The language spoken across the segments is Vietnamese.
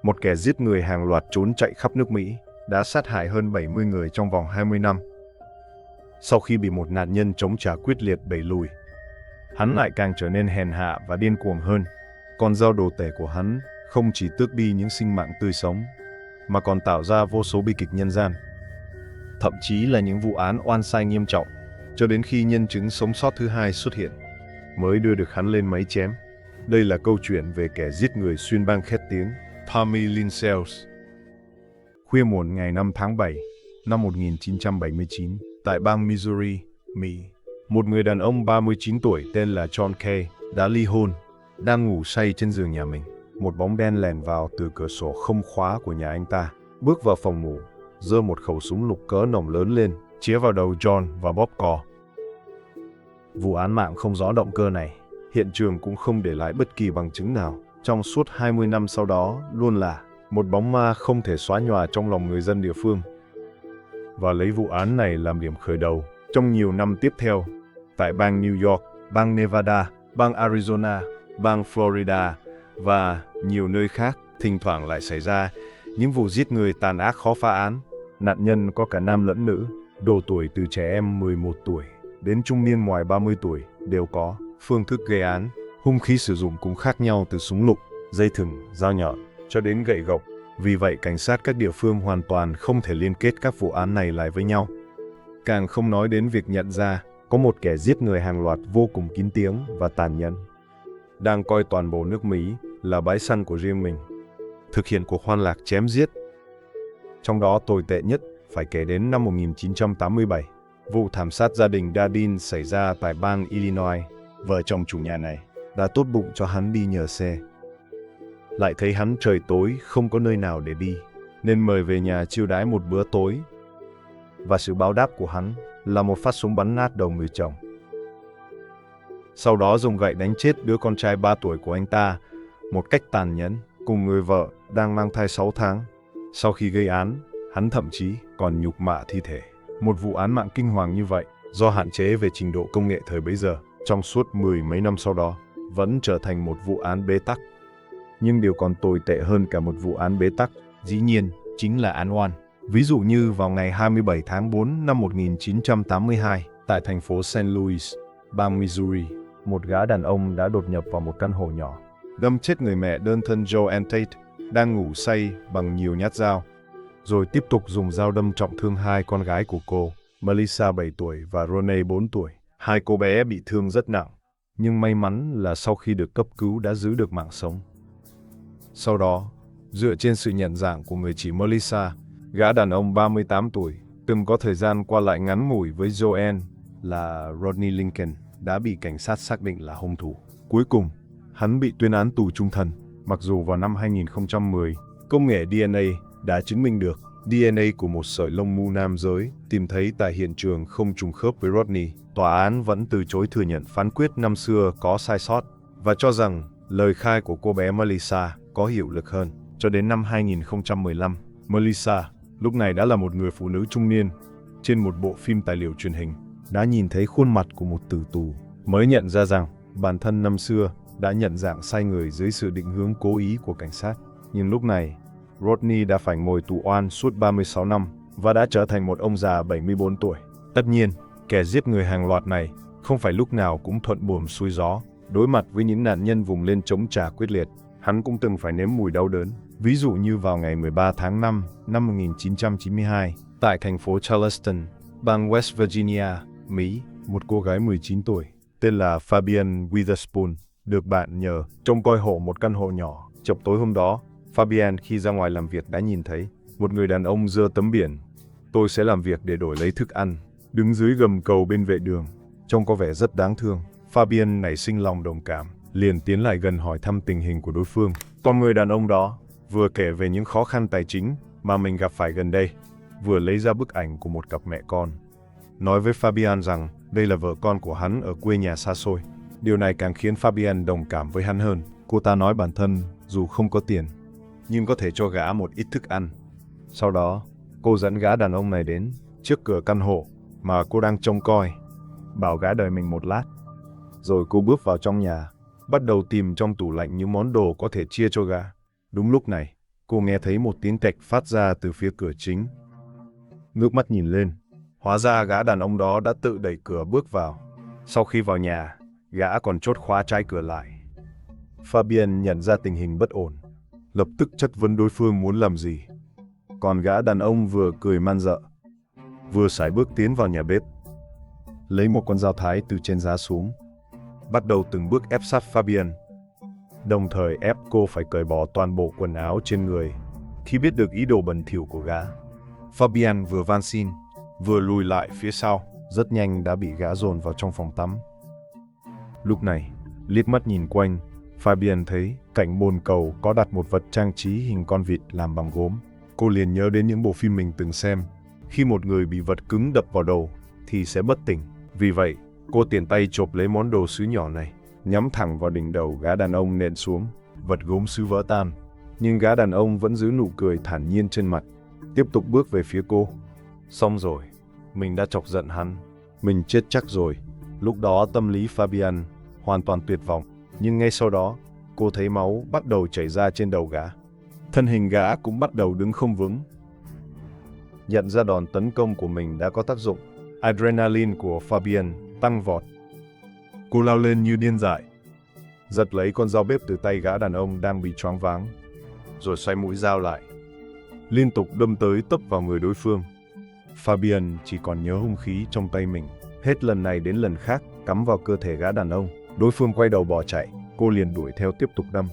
một kẻ giết người hàng loạt trốn chạy khắp nước Mỹ, đã sát hại hơn 70 người trong vòng 20 năm. Sau khi bị một nạn nhân chống trả quyết liệt đẩy lùi, hắn lại càng trở nên hèn hạ và điên cuồng hơn. Con dao đồ tể của hắn không chỉ tước đi những sinh mạng tươi sống, mà còn tạo ra vô số bi kịch nhân gian. Thậm chí là những vụ án oan sai nghiêm trọng, cho đến khi nhân chứng sống sót thứ hai xuất hiện, mới đưa được hắn lên máy chém. Đây là câu chuyện về kẻ giết người xuyên bang khét tiếng, Tommy Lynn Sells. Khuya muộn ngày 5 tháng 7 năm 1979, tại bang Missouri, Mỹ, một người đàn ông 39 tuổi tên là John Kay đã ly hôn, đang ngủ say trên giường nhà mình. Một bóng đen lèn vào từ cửa sổ không khóa của nhà anh ta, bước vào phòng ngủ, giơ một khẩu súng lục cỡ nòng lớn lên, chĩa vào đầu John và bóp cò. Vụ án mạng không rõ động cơ này, hiện trường cũng không để lại bất kỳ bằng chứng nào. Trong suốt 20 năm sau đó luôn là một bóng ma không thể xóa nhòa trong lòng người dân địa phương. Và lấy vụ án này làm điểm khởi đầu, trong nhiều năm tiếp theo, tại bang New York, bang Nevada, bang Arizona, bang Florida và nhiều nơi khác, thỉnh thoảng lại xảy ra những vụ giết người tàn ác khó phá án. Nạn nhân có cả nam lẫn nữ, độ tuổi từ trẻ em 11 tuổi đến trung niên ngoài 30 tuổi đều có. Phương thức gây án, hung khí sử dụng cũng khác nhau từ súng lục, dây thừng, dao nhọn cho đến gậy gộc. Vì vậy, cảnh sát các địa phương hoàn toàn không thể liên kết các vụ án này lại với nhau. Càng không nói đến việc nhận ra có một kẻ giết người hàng loạt vô cùng kín tiếng và tàn nhẫn, đang coi toàn bộ nước Mỹ là bãi săn của riêng mình, thực hiện cuộc hoan lạc chém giết. Trong đó tồi tệ nhất phải kể đến năm 1987, vụ thảm sát gia đình Dadin xảy ra tại bang Illinois. Vợ chồng chủ nhà này đã tốt bụng cho hắn đi nhờ xe. Lại thấy hắn trời tối không có nơi nào để đi, nên mời về nhà chiêu đãi một bữa tối. Và sự báo đáp của hắn là một phát súng bắn nát đầu người chồng. Sau đó dùng gậy đánh chết đứa con trai 3 tuổi của anh ta một cách tàn nhẫn, cùng người vợ đang mang thai 6 tháng. Sau khi gây án, hắn thậm chí còn nhục mạ thi thể. Một vụ án mạng kinh hoàng như vậy, do hạn chế về trình độ công nghệ thời bấy giờ, trong suốt 10 mấy năm sau đó, vẫn trở thành một vụ án bế tắc. Nhưng điều còn tồi tệ hơn cả một vụ án bế tắc, dĩ nhiên, chính là án oan. Ví dụ như vào ngày 27 tháng 4 năm 1982, tại thành phố St. Louis, bang Missouri, một gã đàn ông đã đột nhập vào một căn hộ nhỏ, đâm chết người mẹ đơn thân Joanne Tate, đang ngủ say bằng nhiều nhát dao, rồi tiếp tục dùng dao đâm trọng thương hai con gái của cô, Melissa 7 tuổi và Ronnie 4 tuổi. Hai cô bé bị thương rất nặng, nhưng may mắn là sau khi được cấp cứu đã giữ được mạng sống. Sau đó, dựa trên sự nhận dạng của người chị Melissa, gã đàn ông 38 tuổi, từng có thời gian qua lại ngắn ngủi với Joanne là Rodney Lincoln, đã bị cảnh sát xác định là hung thủ. Cuối cùng, hắn bị tuyên án tù chung thân, mặc dù vào năm 2010, công nghệ DNA đã chứng minh được DNA của một sợi lông mu nam giới tìm thấy tại hiện trường không trùng khớp với Rodney. Tòa án vẫn từ chối thừa nhận phán quyết năm xưa có sai sót và cho rằng lời khai của cô bé Melissa có hiệu lực hơn. Cho đến năm 2015, Melissa, lúc này đã là một người phụ nữ trung niên, trên một bộ phim tài liệu truyền hình, đã nhìn thấy khuôn mặt của một tử tù, mới nhận ra rằng bản thân năm xưa đã nhận dạng sai người dưới sự định hướng cố ý của cảnh sát. Nhưng lúc này, Rodney đã phải ngồi tù oan suốt 36 năm và đã trở thành một ông già 74 tuổi. Tất nhiên, kẻ giết người hàng loạt này không phải lúc nào cũng thuận buồm xuôi gió. Đối mặt với những nạn nhân vùng lên chống trả quyết liệt, hắn cũng từng phải nếm mùi đau đớn. Ví dụ như vào ngày 13 tháng 5 năm 1992, tại thành phố Charleston, bang West Virginia, Mỹ, một cô gái 19 tuổi, tên là Fabienne Witherspoon, được bạn nhờ trông coi hộ một căn hộ nhỏ. Chập tối hôm đó, Fabienne khi ra ngoài làm việc đã nhìn thấy một người đàn ông giơ tấm biển "Tôi sẽ làm việc để đổi lấy thức ăn" đứng dưới gầm cầu bên vệ đường, trông có vẻ rất đáng thương. Fabienne nảy sinh lòng đồng cảm, liền tiến lại gần hỏi thăm tình hình của đối phương. Còn người đàn ông đó vừa kể về những khó khăn tài chính mà mình gặp phải gần đây, vừa lấy ra bức ảnh của một cặp mẹ con, nói với Fabienne rằng đây là vợ con của hắn ở quê nhà xa xôi. Điều này càng khiến Fabienne đồng cảm với hắn hơn. Cô ta nói bản thân dù không có tiền, nhưng có thể cho gã một ít thức ăn. Sau đó, cô dẫn gã đàn ông này đến trước cửa căn hộ mà cô đang trông coi, bảo gã đợi mình một lát. Rồi cô bước vào trong nhà, bắt đầu tìm trong tủ lạnh những món đồ có thể chia cho gã. Đúng lúc này, cô nghe thấy một tiếng cạch phát ra từ phía cửa chính. Ngước mắt nhìn lên, hóa ra gã đàn ông đó đã tự đẩy cửa bước vào. Sau khi vào nhà, gã còn chốt khóa trái cửa lại. Fabian nhận ra tình hình bất ổn, lập tức chất vấn đối phương muốn làm gì. Còn gã đàn ông vừa cười man dợ, vừa sải bước tiến vào nhà bếp, lấy một con dao thái từ trên giá xuống, bắt đầu từng bước ép sát Fabian, đồng thời ép cô phải cởi bỏ toàn bộ quần áo trên người. Khi biết được ý đồ bẩn thỉu của gã, Fabian vừa van xin, vừa lùi lại phía sau, rất nhanh đã bị gã dồn vào trong phòng tắm. Lúc này, liếc mắt nhìn quanh, Fabian thấy cạnh bồn cầu có đặt một vật trang trí hình con vịt làm bằng gốm. Cô liền nhớ đến những bộ phim mình từng xem. Khi một người bị vật cứng đập vào đầu thì sẽ bất tỉnh. Vì vậy, cô tiện tay chộp lấy món đồ sứ nhỏ này, nhắm thẳng vào đỉnh đầu gã đàn ông nện xuống. Vật gốm sứ vỡ tan, nhưng gã đàn ông vẫn giữ nụ cười thản nhiên trên mặt, tiếp tục bước về phía cô. Xong rồi, mình đã chọc giận hắn, mình chết chắc rồi. Lúc đó tâm lý Fabian hoàn toàn tuyệt vọng, nhưng ngay sau đó, cô thấy máu bắt đầu chảy ra trên đầu gã. Thân hình gã cũng bắt đầu đứng không vững. Nhận ra đòn tấn công của mình đã có tác dụng, adrenaline của Fabian tăng vọt. Cô lao lên như điên dại, giật lấy con dao bếp từ tay gã đàn ông đang bị choáng váng, rồi xoay mũi dao lại, liên tục đâm tới tấp vào người đối phương. Fabian chỉ còn nhớ hung khí trong tay mình, hết lần này đến lần khác cắm vào cơ thể gã đàn ông. Đối phương quay đầu bỏ chạy, cô liền đuổi theo tiếp tục đâm,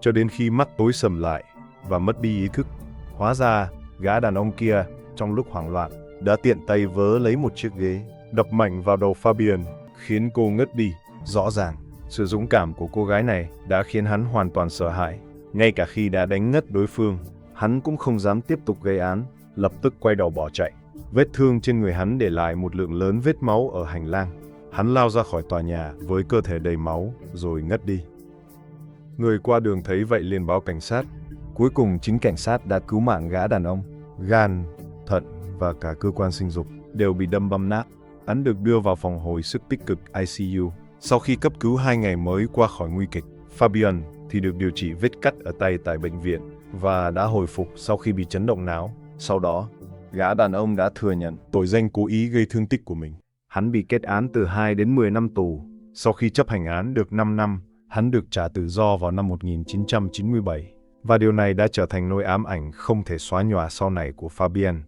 cho đến khi mắt tối sầm lại và mất đi ý thức. Hóa ra, gã đàn ông kia, trong lúc hoảng loạn, đã tiện tay vớ lấy một chiếc ghế, đập mạnh vào đầu Fabian, khiến cô ngất đi. Rõ ràng, sự dũng cảm của cô gái này đã khiến hắn hoàn toàn sợ hãi. Ngay cả khi đã đánh ngất đối phương, hắn cũng không dám tiếp tục gây án, lập tức quay đầu bỏ chạy. Vết thương trên người hắn để lại một lượng lớn vết máu ở hành lang. Hắn lao ra khỏi tòa nhà với cơ thể đầy máu, rồi ngất đi. Người qua đường thấy vậy liền báo cảnh sát. Cuối cùng chính cảnh sát đã cứu mạng gã đàn ông. Gan, thận và cả cơ quan sinh dục đều bị đâm băm nát. Hắn được đưa vào phòng hồi sức tích cực ICU. Sau khi cấp cứu 2 ngày mới qua khỏi nguy kịch, Fabian thì được điều trị vết cắt ở tay tại bệnh viện và đã hồi phục sau khi bị chấn động não. Sau đó, gã đàn ông đã thừa nhận tội danh cố ý gây thương tích của mình. Hắn bị kết án từ 2 đến 10 năm tù. Sau khi chấp hành án được 5 năm, hắn được trả tự do vào năm 1997. Và điều này đã trở thành nỗi ám ảnh không thể xóa nhòa sau này của Fabian.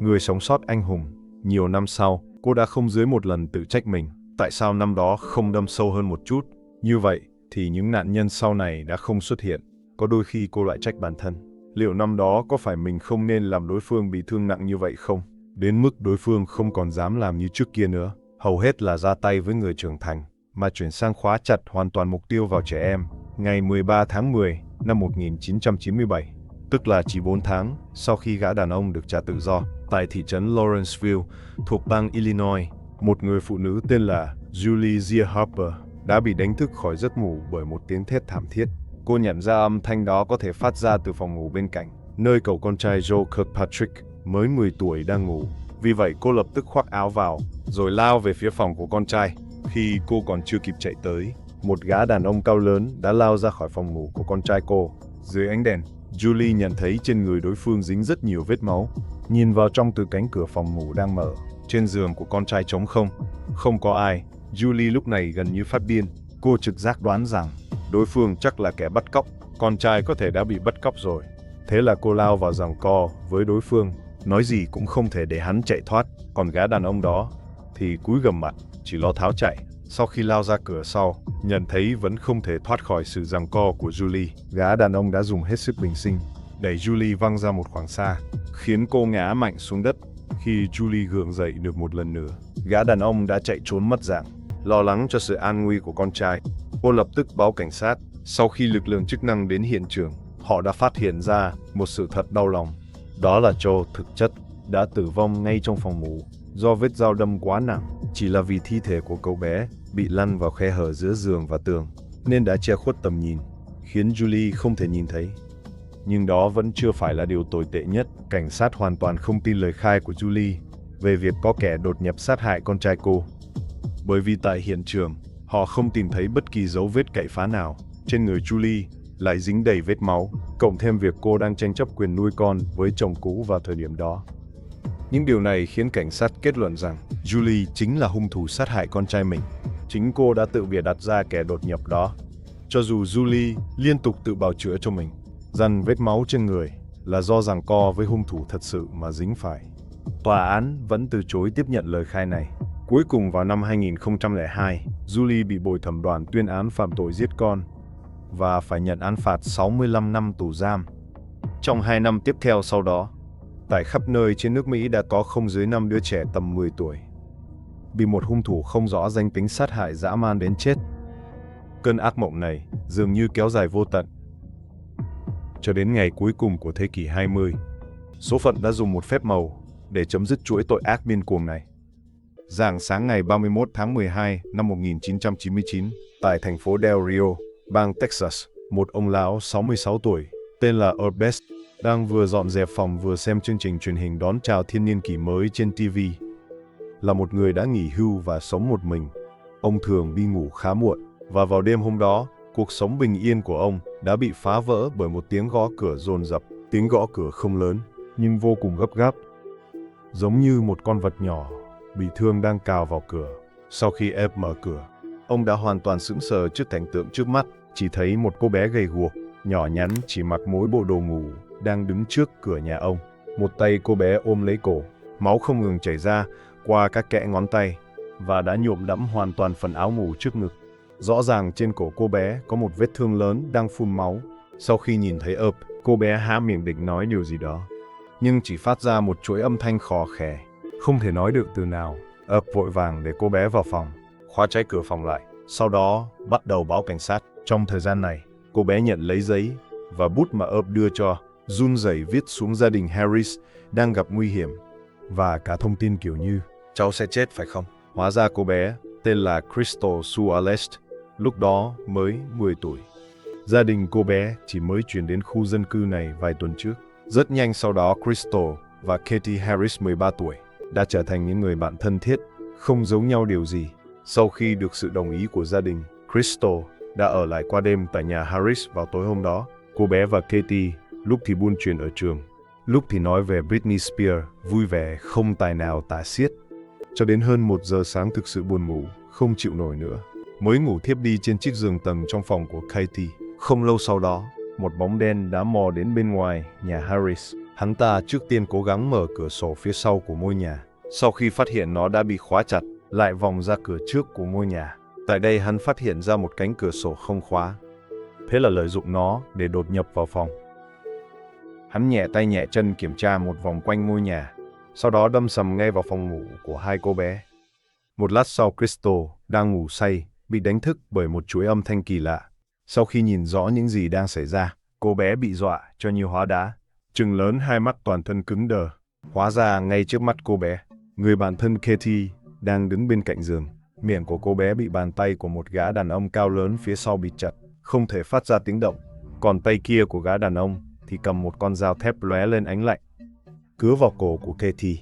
Người sống sót anh hùng. Nhiều năm sau, cô đã không dưới một lần tự trách mình. Tại sao năm đó không đâm sâu hơn một chút? Như vậy thì những nạn nhân sau này đã không xuất hiện. Có đôi khi cô lại trách bản thân. Liệu năm đó có phải mình không nên làm đối phương bị thương nặng như vậy không? Đến mức đối phương không còn dám làm như trước kia nữa. Hầu hết là ra tay với người trưởng thành, mà chuyển sang khóa chặt hoàn toàn mục tiêu vào trẻ em. Ngày 13 tháng 10 năm 1997, tức là chỉ 4 tháng sau khi gã đàn ông được trả tự do, tại thị trấn Lawrenceville thuộc bang Illinois, một người phụ nữ tên là Julie Zia Harper đã bị đánh thức khỏi giấc ngủ bởi một tiếng thét thảm thiết. Cô nhận ra âm thanh đó có thể phát ra từ phòng ngủ bên cạnh, nơi cậu con trai Joe Kirkpatrick mới 10 tuổi đang ngủ. Vì vậy cô lập tức khoác áo vào, rồi lao về phía phòng của con trai. Khi cô còn chưa kịp chạy tới, một gã đàn ông cao lớn đã lao ra khỏi phòng ngủ của con trai cô. Dưới ánh đèn, Julie nhận thấy trên người đối phương dính rất nhiều vết máu. Nhìn vào trong từ cánh cửa phòng ngủ đang mở, trên giường của con trai trống không, không có ai. Julie lúc này gần như phát điên. Cô trực giác đoán rằng đối phương chắc là kẻ bắt cóc, con trai có thể đã bị bắt cóc rồi. Thế là cô lao vào giằng co với đối phương, nói gì cũng không thể để hắn chạy thoát. Còn gã đàn ông đó thì cúi gằm mặt, chỉ lo tháo chạy. Sau khi lao ra cửa sau, nhận thấy vẫn không thể thoát khỏi sự giằng co của Julie, gã đàn ông đã dùng hết sức bình sinh, đẩy Julie văng ra một khoảng xa, khiến cô ngã mạnh xuống đất. Khi Julie gượng dậy được một lần nữa, gã đàn ông đã chạy trốn mất dạng. Lo lắng cho sự an nguy của con trai, cô lập tức báo cảnh sát. Sau khi lực lượng chức năng đến hiện trường, họ đã phát hiện ra một sự thật đau lòng. Đó là Joe thực chất đã tử vong ngay trong phòng ngủ do vết dao đâm quá nặng. Chỉ là vì thi thể của cậu bé bị lăn vào khe hở giữa giường và tường nên đã che khuất tầm nhìn, khiến Julie không thể nhìn thấy. Nhưng đó vẫn chưa phải là điều tồi tệ nhất. Cảnh sát hoàn toàn không tin lời khai của Julie về việc có kẻ đột nhập sát hại con trai cô. Bởi vì tại hiện trường, họ không tìm thấy bất kỳ dấu vết cậy phá nào trên người Julie, lại dính đầy vết máu, cộng thêm việc cô đang tranh chấp quyền nuôi con với chồng cũ vào thời điểm đó. Những điều này khiến cảnh sát kết luận rằng Julie chính là hung thủ sát hại con trai mình. Chính cô đã tự bịa đặt ra kẻ đột nhập đó. Cho dù Julie liên tục tự bào chữa cho mình rằng vết máu trên người là do giằng co với hung thủ thật sự mà dính phải, tòa án vẫn từ chối tiếp nhận lời khai này. Cuối cùng vào năm 2002, Julie bị bồi thẩm đoàn tuyên án phạm tội giết con và phải nhận án phạt 65 năm tù giam. Trong 2 năm tiếp theo sau đó, tại khắp nơi trên nước Mỹ đã có không dưới 5 đứa trẻ tầm 10 tuổi bị một hung thủ không rõ danh tính sát hại dã man đến chết. Cơn ác mộng này dường như kéo dài vô tận. Cho đến ngày cuối cùng của thế kỷ 20, số phận đã dùng một phép màu để chấm dứt chuỗi tội ác điên cuồng này. Rạng sáng ngày 31 tháng 12 năm 1999, tại thành phố Del Rio, bang Texas, một ông lão 66 tuổi, tên là Herb Best, đang vừa dọn dẹp phòng vừa xem chương trình truyền hình đón chào thiên niên kỷ mới trên TV. Là một người đã nghỉ hưu và sống một mình, ông thường đi ngủ khá muộn, và vào đêm hôm đó, cuộc sống bình yên của ông đã bị phá vỡ bởi một tiếng gõ cửa dồn dập. Tiếng gõ cửa không lớn, nhưng vô cùng gấp gáp, giống như một con vật nhỏ bị thương đang cào vào cửa. Sau khi Herb mở cửa, ông đã hoàn toàn sững sờ trước cảnh tượng trước mắt, chỉ thấy một cô bé gầy guộc, nhỏ nhắn chỉ mặc mỗi bộ đồ ngủ đang đứng trước cửa nhà ông. Một tay cô bé ôm lấy cổ, máu không ngừng chảy ra qua các kẽ ngón tay và đã nhuộm đẫm hoàn toàn phần áo ngủ trước ngực. Rõ ràng trên cổ cô bé có một vết thương lớn đang phun máu. Sau khi nhìn thấy Herb, cô bé há miệng định nói điều gì đó, nhưng chỉ phát ra một chuỗi âm thanh khò khè, không thể nói được từ nào. Herb vội vàng để cô bé vào phòng, khóa trái cửa phòng lại, sau đó bắt đầu báo cảnh sát. Trong thời gian này, cô bé nhận lấy giấy và bút mà Herb đưa cho, run rẩy viết xuống gia đình Harris đang gặp nguy hiểm, và cả thông tin kiểu như cháu sẽ chết phải không? Hóa ra cô bé tên là Crystal Sue Alest, lúc đó mới 10 tuổi. Gia đình cô bé chỉ mới chuyển đến khu dân cư này vài tuần trước. Rất nhanh sau đó, Crystal và Katie Harris 13 tuổi đã trở thành những người bạn thân thiết, không giấu nhau điều gì. Sau khi được sự đồng ý của gia đình, Crystal đã ở lại qua đêm tại nhà Harris vào tối hôm đó. Cô bé và Katie lúc thì buôn chuyện ở trường, lúc thì nói về Britney Spears, vui vẻ không tài nào tả xiết. Cho đến hơn 1 giờ sáng thực sự buồn ngủ, không chịu nổi nữa, mới ngủ thiếp đi trên chiếc giường tầng trong phòng của Katie. Không lâu sau đó, một bóng đen đã mò đến bên ngoài nhà Harris. Hắn ta trước tiên cố gắng mở cửa sổ phía sau của ngôi nhà. Sau khi phát hiện nó đã bị khóa chặt, lại vòng ra cửa trước của ngôi nhà. Tại đây hắn phát hiện ra một cánh cửa sổ không khóa. Thế là lợi dụng nó để đột nhập vào phòng. Hắn nhẹ tay nhẹ chân kiểm tra một vòng quanh ngôi nhà, sau đó đâm sầm ngay vào phòng ngủ của hai cô bé. Một lát sau, Crystal đang ngủ say, bị đánh thức bởi một chuỗi âm thanh kỳ lạ. Sau khi nhìn rõ những gì đang xảy ra, cô bé bị dọa cho như hóa đá, trừng lớn hai mắt toàn thân cứng đờ. Hóa ra ngay trước mắt cô bé, người bạn thân Katie đang đứng bên cạnh giường. Miệng của cô bé bị bàn tay của một gã đàn ông cao lớn phía sau bịt chặt, không thể phát ra tiếng động. Còn tay kia của gã đàn ông thì cầm một con dao thép lóe lên ánh lạnh, cứa vào cổ của Katie.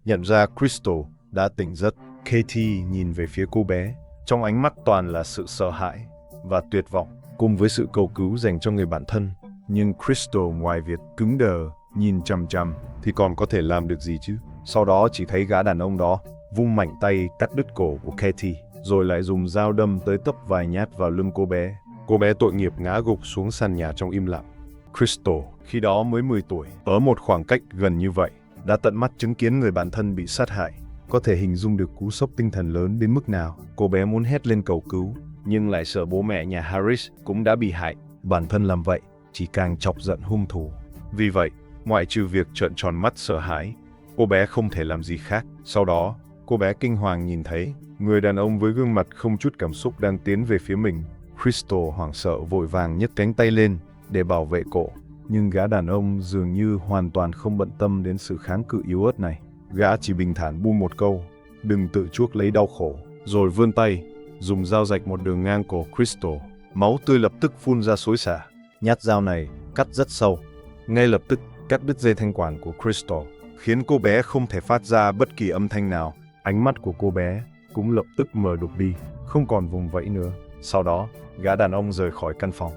Nhận ra Crystal đã tỉnh giấc, Katie nhìn về phía cô bé, trong ánh mắt toàn là sự sợ hãi và tuyệt vọng, cùng với sự cầu cứu dành cho người bạn thân. Nhưng Crystal ngoài việc cứng đờ, nhìn chằm chằm, thì còn có thể làm được gì chứ? Sau đó chỉ thấy gã đàn ông đó vung mạnh tay cắt đứt cổ của Katie, rồi lại dùng dao đâm tới tấp vài nhát vào lưng cô bé. Cô bé tội nghiệp ngã gục xuống sàn nhà trong im lặng. Crystal, khi đó mới 10 tuổi, ở một khoảng cách gần như vậy, đã tận mắt chứng kiến người bạn thân bị sát hại. Có thể hình dung được cú sốc tinh thần lớn đến mức nào. Cô bé muốn hét lên cầu cứu, nhưng lại sợ bố mẹ nhà Harris cũng đã bị hại. Bản thân làm vậy chỉ càng chọc giận hung thủ. Vì vậy, ngoại trừ việc trợn tròn mắt sợ hãi, cô bé không thể làm gì khác. Sau đó, cô bé kinh hoàng nhìn thấy người đàn ông với gương mặt không chút cảm xúc đang tiến về phía mình. Crystal hoảng sợ vội vàng nhấc cánh tay lên để bảo vệ cổ, nhưng gã đàn ông dường như hoàn toàn không bận tâm đến sự kháng cự yếu ớt này. Gã chỉ bình thản buông một câu, đừng tự chuốc lấy đau khổ, rồi vươn tay, dùng dao rạch một đường ngang cổ Crystal. Máu tươi lập tức phun ra xối xả. Nhát dao này cắt rất sâu, ngay lập tức cắt đứt dây thanh quản của Crystal, khiến cô bé không thể phát ra bất kỳ âm thanh nào. Ánh mắt của cô bé cũng lập tức mờ đục đi, không còn vùng vẫy nữa. Sau đó, gã đàn ông rời khỏi căn phòng.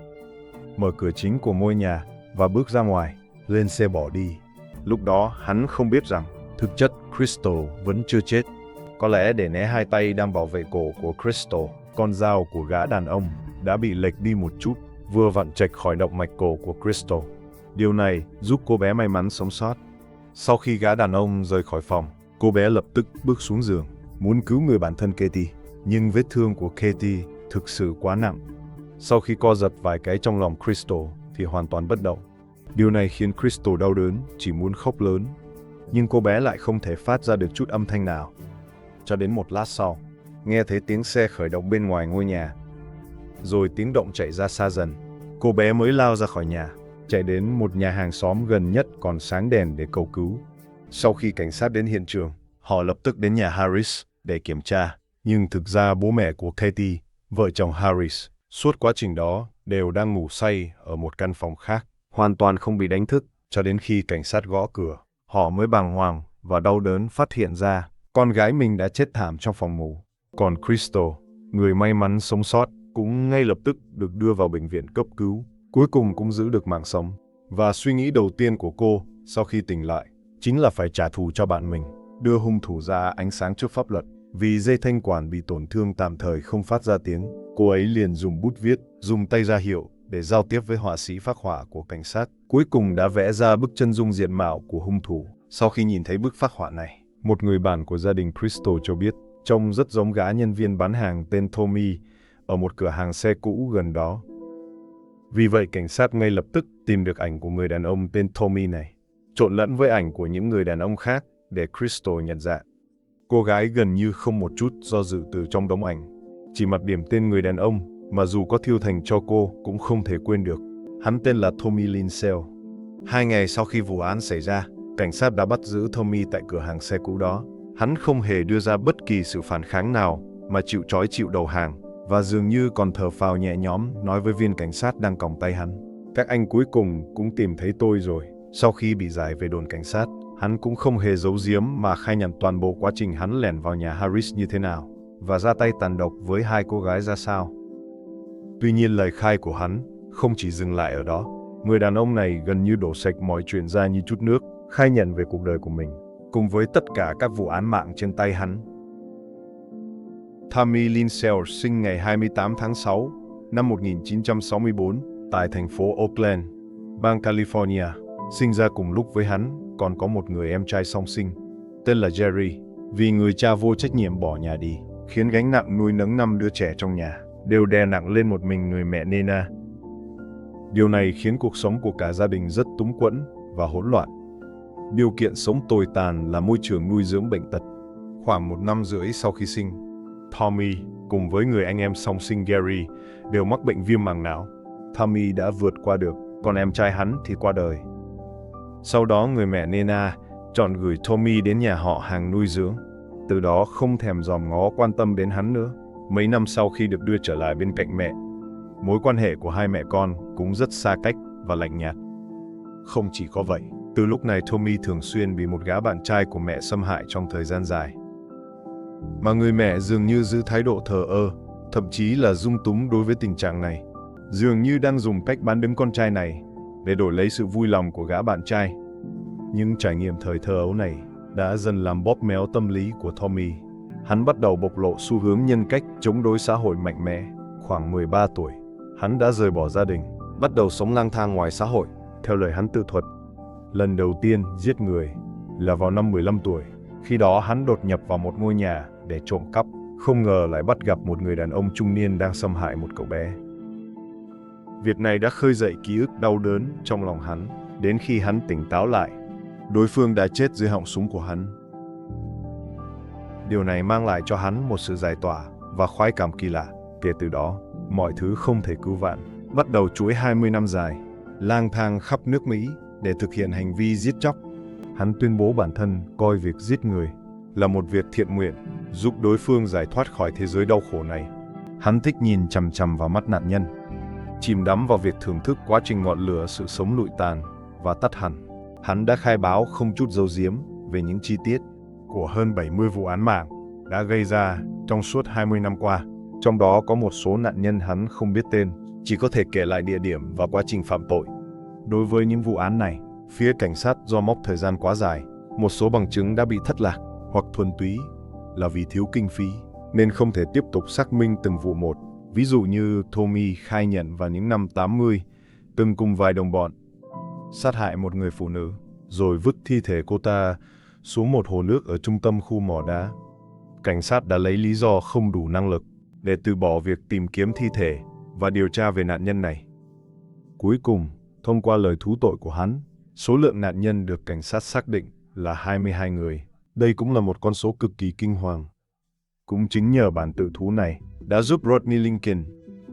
mở cửa chính của ngôi nhà và bước ra ngoài, lên xe bỏ đi. Lúc đó hắn không biết rằng thực chất Crystal vẫn chưa chết. Có lẽ để né hai tay đang bảo vệ cổ của Crystal, con dao của gã đàn ông đã bị lệch đi một chút, vừa vặn chệch khỏi động mạch cổ của Crystal. Điều này giúp cô bé may mắn sống sót. Sau khi gã đàn ông rời khỏi phòng, cô bé lập tức bước xuống giường, muốn cứu người bạn thân Katie. Nhưng vết thương của Katie thực sự quá nặng. Sau khi co giật vài cái trong lòng Crystal thì hoàn toàn bất động. Điều này khiến Crystal đau đớn, chỉ muốn khóc lớn. Nhưng cô bé lại không thể phát ra được chút âm thanh nào. Cho đến một lát sau, nghe thấy tiếng xe khởi động bên ngoài ngôi nhà. Rồi tiếng động chạy ra xa dần. Cô bé mới lao ra khỏi nhà, chạy đến một nhà hàng xóm gần nhất còn sáng đèn để cầu cứu. Sau khi cảnh sát đến hiện trường, họ lập tức đến nhà Harris để kiểm tra. Nhưng thực ra bố mẹ của Katie, vợ chồng Harris, suốt quá trình đó đều đang ngủ say ở một căn phòng khác, hoàn toàn không bị đánh thức. Cho đến khi cảnh sát gõ cửa, họ mới bàng hoàng và đau đớn phát hiện ra con gái mình đã chết thảm trong phòng ngủ. Còn Crystal, người may mắn sống sót, cũng ngay lập tức được đưa vào bệnh viện cấp cứu, cuối cùng cũng giữ được mạng sống. Và suy nghĩ đầu tiên của cô sau khi tỉnh lại chính là phải trả thù cho bạn mình, đưa hung thủ ra ánh sáng trước pháp luật. Vì dây thanh quản bị tổn thương tạm thời không phát ra tiếng, cô ấy liền dùng bút viết, dùng tay ra hiệu để giao tiếp với họa sĩ phác họa của cảnh sát. Cuối cùng đã vẽ ra bức chân dung diện mạo của hung thủ. Sau khi nhìn thấy bức phác họa này, một người bạn của gia đình Crystal cho biết trông rất giống gã nhân viên bán hàng tên Tommy ở một cửa hàng xe cũ gần đó. Vì vậy cảnh sát ngay lập tức tìm được ảnh của người đàn ông tên Tommy này, trộn lẫn với ảnh của những người đàn ông khác để Crystal nhận dạng. Cô gái gần như không một chút do dự từ trong đống ảnh, chỉ mặc điểm tên người đàn ông mà dù có thiêu thành cho cô cũng không thể quên được. Hắn tên là Tommy Linsell. 2 ngày sau khi vụ án xảy ra, cảnh sát đã bắt giữ Tommy tại cửa hàng xe cũ đó. Hắn không hề đưa ra bất kỳ sự phản kháng nào mà chịu trói chịu đầu hàng, và dường như còn thở phào nhẹ nhõm nói với viên cảnh sát đang còng tay hắn: "Các anh cuối cùng cũng tìm thấy tôi rồi." Sau khi bị giải về đồn cảnh sát, hắn cũng không hề giấu giếm mà khai nhận toàn bộ quá trình hắn lẻn vào nhà Harris như thế nào và ra tay tàn độc với 2 cô gái ra sao. Tuy nhiên lời khai của hắn không chỉ dừng lại ở đó. Người đàn ông này gần như đổ sạch mọi chuyện ra như chút nước, khai nhận về cuộc đời của mình, cùng với tất cả các vụ án mạng trên tay hắn. Tommy Linsell sinh ngày 28 tháng 6 năm 1964 tại thành phố Oakland, bang California. Sinh ra cùng lúc với hắn còn có một người em trai song sinh, tên là Jerry. Vì người cha vô trách nhiệm bỏ nhà đi, khiến gánh nặng nuôi nấng 5 đứa trẻ trong nhà đều đè nặng lên một mình người mẹ Nena. Điều này khiến cuộc sống của cả gia đình rất túng quẫn và hỗn loạn. Điều kiện sống tồi tàn là môi trường nuôi dưỡng bệnh tật. Khoảng 1 năm rưỡi sau khi sinh, Tommy cùng với người anh em song sinh Gary đều mắc bệnh viêm màng não. Tommy đã vượt qua được, còn em trai hắn thì qua đời. Sau đó người mẹ Nena chọn gửi Tommy đến nhà họ hàng nuôi dưỡng, từ đó không thèm dòm ngó quan tâm đến hắn nữa. Mấy năm sau khi được đưa trở lại bên cạnh mẹ, mối quan hệ của hai mẹ con cũng rất xa cách và lạnh nhạt. Không chỉ có vậy, từ lúc này Tommy thường xuyên bị một gã bạn trai của mẹ xâm hại trong thời gian dài. Mà người mẹ dường như giữ thái độ thờ ơ, thậm chí là dung túng đối với tình trạng này, dường như đang dùng cách bán đứng con trai này để đổi lấy sự vui lòng của gã bạn trai. Nhưng trải nghiệm thời thơ ấu này đã dần làm bóp méo tâm lý của Tommy. Hắn bắt đầu bộc lộ xu hướng nhân cách chống đối xã hội mạnh mẽ. Khoảng 13 tuổi, hắn đã rời bỏ gia đình, bắt đầu sống lang thang ngoài xã hội. Theo lời hắn tự thuật, lần đầu tiên giết người là vào năm 15 tuổi. Khi đó hắn đột nhập vào một ngôi nhà để trộm cắp, không ngờ lại bắt gặp một người đàn ông trung niên đang xâm hại một cậu bé. Việc này đã khơi dậy ký ức đau đớn trong lòng hắn. Đến khi hắn tỉnh táo lại, đối phương đã chết dưới họng súng của hắn. Điều này mang lại cho hắn một sự giải tỏa và khoái cảm kỳ lạ. Kể từ đó, mọi thứ không thể cứu vãn. Bắt đầu chuỗi 20 năm dài, lang thang khắp nước Mỹ để thực hiện hành vi giết chóc. Hắn tuyên bố bản thân coi việc giết người là một việc thiện nguyện, giúp đối phương giải thoát khỏi thế giới đau khổ này. Hắn thích nhìn chằm chằm vào mắt nạn nhân, chìm đắm vào việc thưởng thức quá trình ngọn lửa sự sống lụi tàn và tắt hẳn. Hắn đã khai báo không chút giấu giếm về những chi tiết của hơn 70 vụ án mạng đã gây ra trong suốt 20 năm qua. Trong đó có một số nạn nhân hắn không biết tên, chỉ có thể kể lại địa điểm và quá trình phạm tội. Đối với những vụ án này, phía cảnh sát do mốc thời gian quá dài, một số bằng chứng đã bị thất lạc, hoặc thuần túy là vì thiếu kinh phí, nên không thể tiếp tục xác minh từng vụ một. Ví dụ như Tommy khai nhận vào những năm 80, từng cùng vài đồng bọn sát hại một người phụ nữ, rồi vứt thi thể cô ta xuống một hồ nước ở trung tâm khu mỏ đá. Cảnh sát đã lấy lý do không đủ năng lực để từ bỏ việc tìm kiếm thi thể và điều tra về nạn nhân này. Cuối cùng, thông qua lời thú tội của hắn, số lượng nạn nhân được cảnh sát xác định là 22 người. Đây cũng là một con số cực kỳ kinh hoàng. Cũng chính nhờ bản tự thú này đã giúp Rodney Lincoln,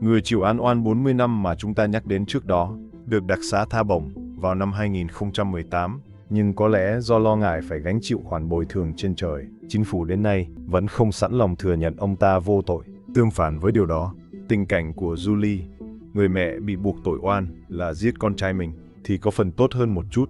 người chịu án oan 40 năm mà chúng ta nhắc đến trước đó, được đặc xá tha bổng vào năm 2018. Nhưng có lẽ do lo ngại phải gánh chịu khoản bồi thường trên trời, chính phủ đến nay vẫn không sẵn lòng thừa nhận ông ta vô tội. Tương phản với điều đó, tình cảnh của Julie, người mẹ bị buộc tội oan là giết con trai mình, thì có phần tốt hơn một chút.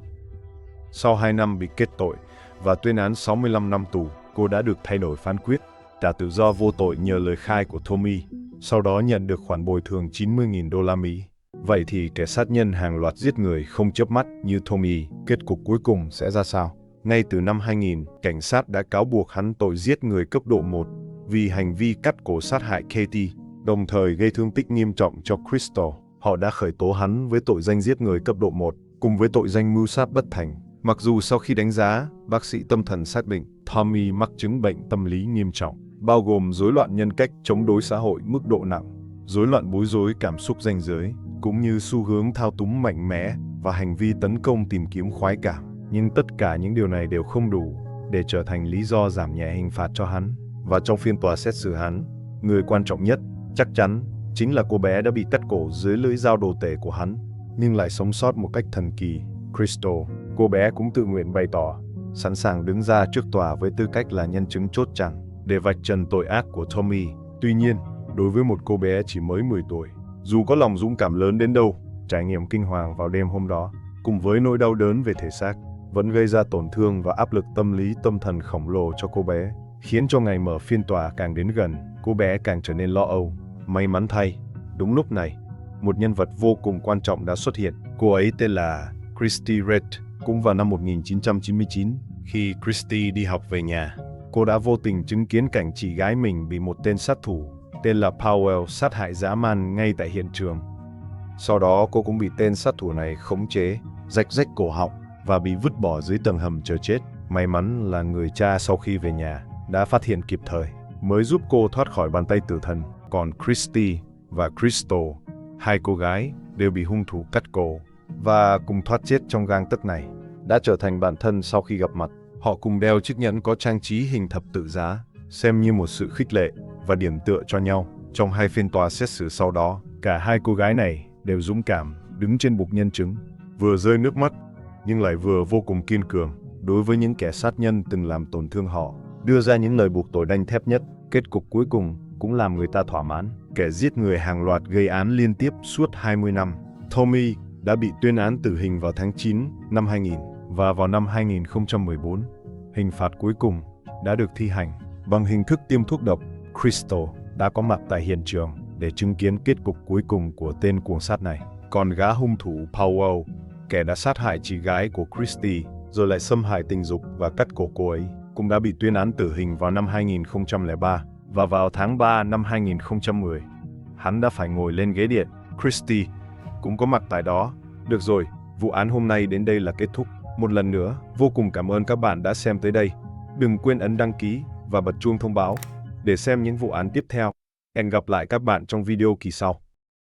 Sau 2 năm bị kết tội và tuyên án 65 năm tù, cô đã được thay đổi phán quyết, trả tự do vô tội nhờ lời khai của Tommy, sau đó nhận được khoản bồi thường 90.000 đô la Mỹ. Vậy thì kẻ sát nhân hàng loạt giết người không chớp mắt như Tommy, kết cục cuối cùng sẽ ra sao? Ngay từ năm 2000, cảnh sát đã cáo buộc hắn tội giết người cấp độ 1 vì hành vi cắt cổ sát hại Katie, đồng thời gây thương tích nghiêm trọng cho Crystal. Họ đã khởi tố hắn với tội danh giết người cấp độ 1, cùng với tội danh mưu sát bất thành. Mặc dù sau khi đánh giá, bác sĩ tâm thần xác định Tommy mắc chứng bệnh tâm lý nghiêm trọng, bao gồm rối loạn nhân cách, chống đối xã hội mức độ nặng, rối loạn bối rối cảm xúc ranh giới, cũng như xu hướng thao túng mạnh mẽ và hành vi tấn công tìm kiếm khoái cảm. Nhưng tất cả những điều này đều không đủ để trở thành lý do giảm nhẹ hình phạt cho hắn. Và trong phiên tòa xét xử hắn, người quan trọng nhất chắc chắn chính là cô bé đã bị cắt cổ dưới lưỡi dao đồ tể của hắn, nhưng lại sống sót một cách thần kỳ. Crystal, cô bé cũng tự nguyện bày tỏ sẵn sàng đứng ra trước tòa với tư cách là nhân chứng chốt chặn để vạch trần tội ác của Tommy. Tuy nhiên, đối với một cô bé chỉ mới 10 tuổi, dù có lòng dũng cảm lớn đến đâu, trải nghiệm kinh hoàng vào đêm hôm đó, cùng với nỗi đau đớn về thể xác, vẫn gây ra tổn thương và áp lực tâm lý tâm thần khổng lồ cho cô bé, khiến cho ngày mở phiên tòa càng đến gần, cô bé càng trở nên lo âu. May mắn thay, đúng lúc này, một nhân vật vô cùng quan trọng đã xuất hiện. Cô ấy tên là Christy Red. Cũng vào năm 1999, khi Christy đi học về nhà, cô đã vô tình chứng kiến cảnh chị gái mình bị một tên sát thủ tên là Powell sát hại dã man ngay tại hiện trường. Sau đó cô cũng bị tên sát thủ này khống chế, rạch cổ họng và bị vứt bỏ dưới tầng hầm chờ chết. May mắn là người cha sau khi về nhà đã phát hiện kịp thời, mới giúp cô thoát khỏi bàn tay tử thần. Còn Christy và Crystal, hai cô gái đều bị hung thủ cắt cổ và cùng thoát chết trong gang tấc này, đã trở thành bạn thân sau khi gặp mặt. Họ cùng đeo chiếc nhẫn có trang trí hình thập tự giá, xem như một sự khích lệ và điểm tựa cho nhau. Trong hai phiên tòa xét xử sau đó, cả hai cô gái này đều dũng cảm đứng trên bục nhân chứng, vừa rơi nước mắt nhưng lại vừa vô cùng kiên cường đối với những kẻ sát nhân từng làm tổn thương họ, đưa ra những lời buộc tội đanh thép nhất. Kết cục cuối cùng cũng làm người ta thỏa mãn. Kẻ giết người hàng loạt gây án liên tiếp suốt 20 năm, Tommy đã bị tuyên án tử hình vào tháng 9 năm 2000 và vào năm 2014, hình phạt cuối cùng đã được thi hành bằng hình thức tiêm thuốc độc. Crystal đã có mặt tại hiện trường để chứng kiến kết cục cuối cùng của tên cuồng sát này. Còn gã hung thủ Powell, kẻ đã sát hại chị gái của Christy rồi lại xâm hại tình dục và cắt cổ cô ấy, cũng đã bị tuyên án tử hình vào năm 2003 và vào tháng 3 năm 2010, hắn đã phải ngồi lên ghế điện. Christy cũng có mặt tại đó. Được rồi, vụ án hôm nay đến đây là kết thúc. Một lần nữa, vô cùng cảm ơn các bạn đã xem tới đây. Đừng quên ấn đăng ký và bật chuông thông báo để xem những vụ án tiếp theo. Hẹn gặp lại các bạn trong video kỳ sau.